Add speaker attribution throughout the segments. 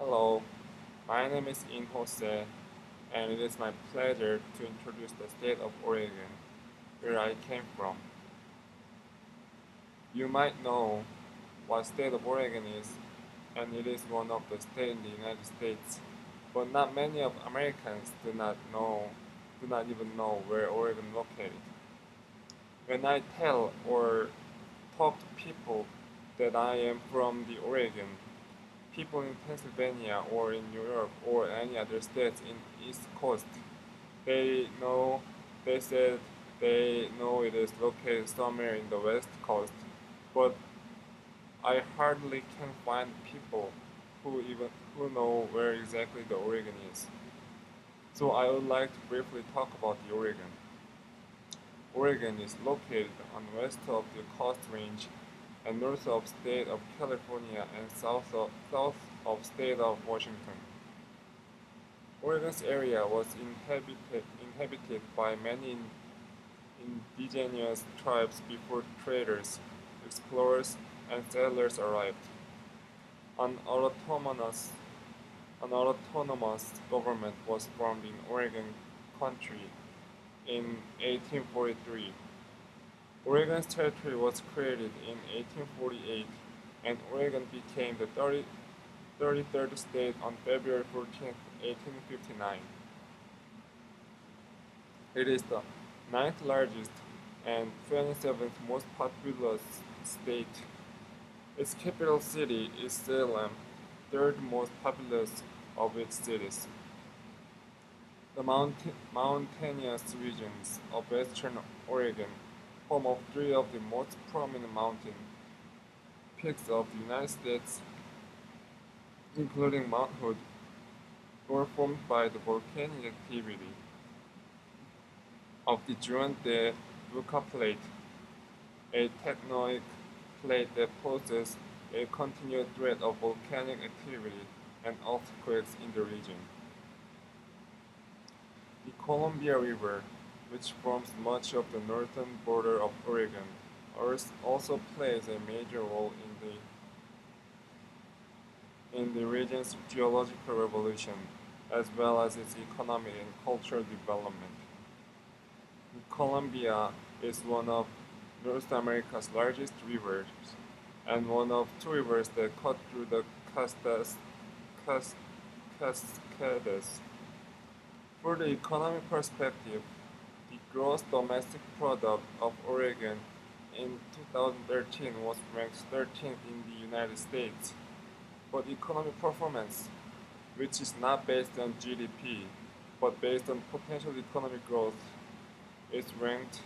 Speaker 1: Hello, my name is In Jose, and it is my pleasure to introduce the state of Oregon, where I came from. You might know what state of Oregon is, and it is one of the states in the United States, but not many of Americans do not even know where Oregon is located. When I tell or talk to people that I am from the Oregon, people in Pennsylvania or in New York or any other states in East Coast, they know, they said they know it is located somewhere in the West Coast, but I hardly can find people who know where exactly the Oregon is. So I would like to briefly talk about the Oregon. Oregon is located on west of the Coast Range and north of state of California and south of state of Washington. Oregon's area was inhabited by many indigenous tribes before traders, explorers, and settlers arrived. An autonomous, an autonomous government was formed in Oregon Country in 1843. Oregon's territory was created in 1848, and Oregon became the 33rd state on February 14, 1859. It is the ninth largest and 27th most populous state. Its capital city is Salem, third most populous of its cities. The mountainous regions of western Oregon, home of three of the most prominent mountain peaks of the United States, including Mount Hood, were formed by the volcanic activity of the Juan de Fuca Plate, a tectonic plate that poses a continued threat of volcanic activity and earthquakes in the region. The Columbia River, which forms much of the northern border of Oregon, also plays a major role in the region's geological revolution, as well as its economic and cultural development. The Columbia is one of North America's largest rivers and one of two rivers that cut through the Cas- Cascades. For the economic perspective, the gross domestic product of Oregon in 2013 was ranked 13th in the United States, but economic performance, which is not based on GDP but based on potential economic growth, is ranked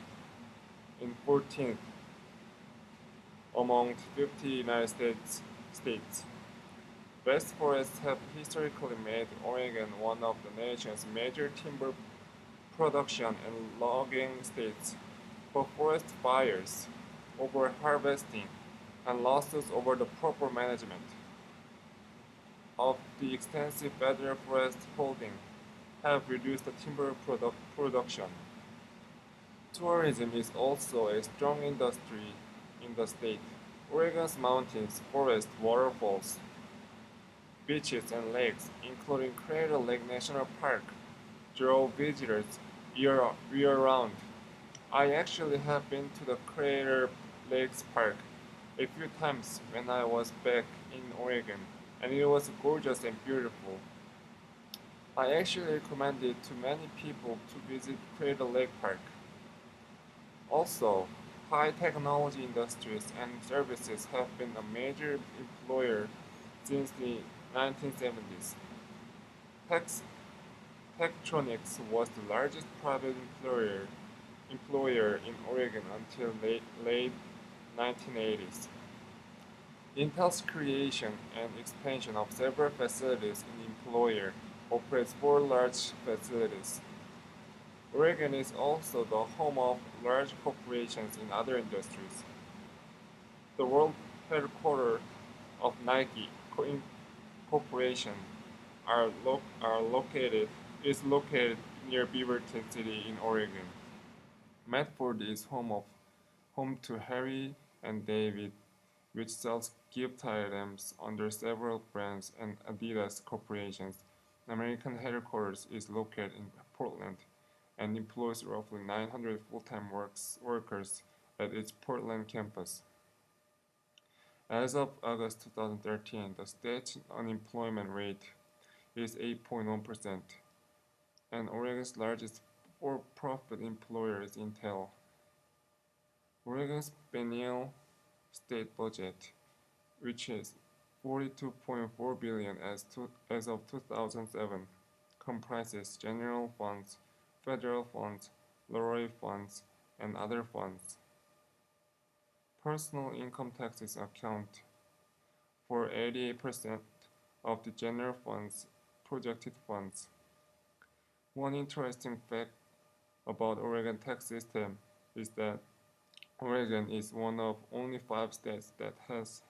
Speaker 1: in 14th among 50 United States. West forests have historically made Oregon one of the nation's major timber production and logging states, but forest fires, overharvesting, and losses over the proper management of the extensive federal forest holding have reduced the timber production. Tourism is also a strong industry in the state. Oregon's mountains, forests, waterfalls, beaches, and lakes, including Crater Lake National Park, draw visitors year-round. I actually have been to the Crater Lakes Park a few times when I was back in Oregon, and it was gorgeous and beautiful. I actually recommend it to many people to visit Crater Lake Park. Also, high technology industries and services have been a major employer since the 1970s. Tex- Tektronix was the largest private employer in Oregon until late 1980s. Intel's creation and expansion of several facilities in the employer operates four large facilities. Oregon is also the home of large corporations in other industries. The world headquarters of Nike Corporation are located is located near Beaverton City in Oregon. Medford is home to Harry and David, which sells gift items under several brands and Adidas corporations. American headquarters is located in Portland and employs roughly 900 full-time workers at its Portland campus. As of August 2013, the state's unemployment rate is 8.1%, and Oregon's largest for-profit employer is Intel. Oregon's biennial state budget, which is 42.4 billion as of 2007, comprises general funds, federal funds, lottery funds, and other funds. Personal income taxes account for 88% of the general fund's projected funds. One interesting fact about Oregon tax system is that Oregon is one of only 5 states that has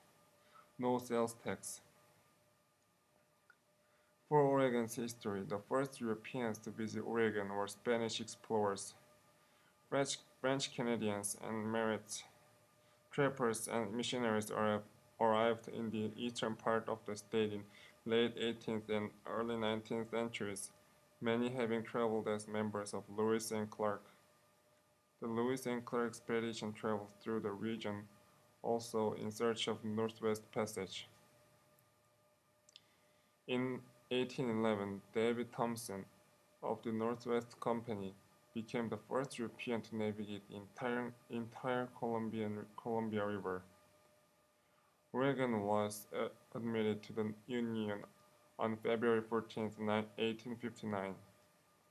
Speaker 1: no sales tax. For Oregon's history, the first Europeans to visit Oregon were Spanish explorers, French Canadians, and Merritt. Trappers and missionaries arrived in the eastern part of the state in late 18th and early 19th centuries, many having traveled as members of Lewis and Clark. The Lewis and Clark expedition traveled through the region also in search of Northwest Passage. In 1811, David Thompson of the Northwest Company became the first European to navigate the entire Columbia River. Oregon was admitted to the Union on February 14, 1859.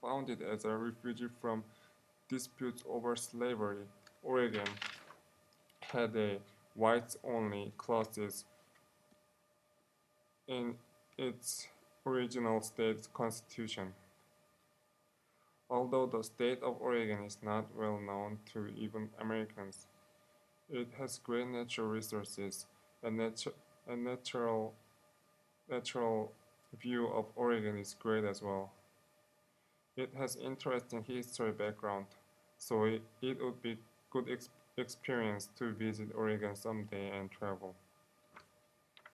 Speaker 1: Founded as a refugee from disputes over slavery, Oregon had a whites-only clauses in its original state constitution. Although the state of Oregon is not well known to even Americans, it has great natural resources and natural view of Oregon is great as well. It has interesting history background, so it would be good experience to visit Oregon someday and travel.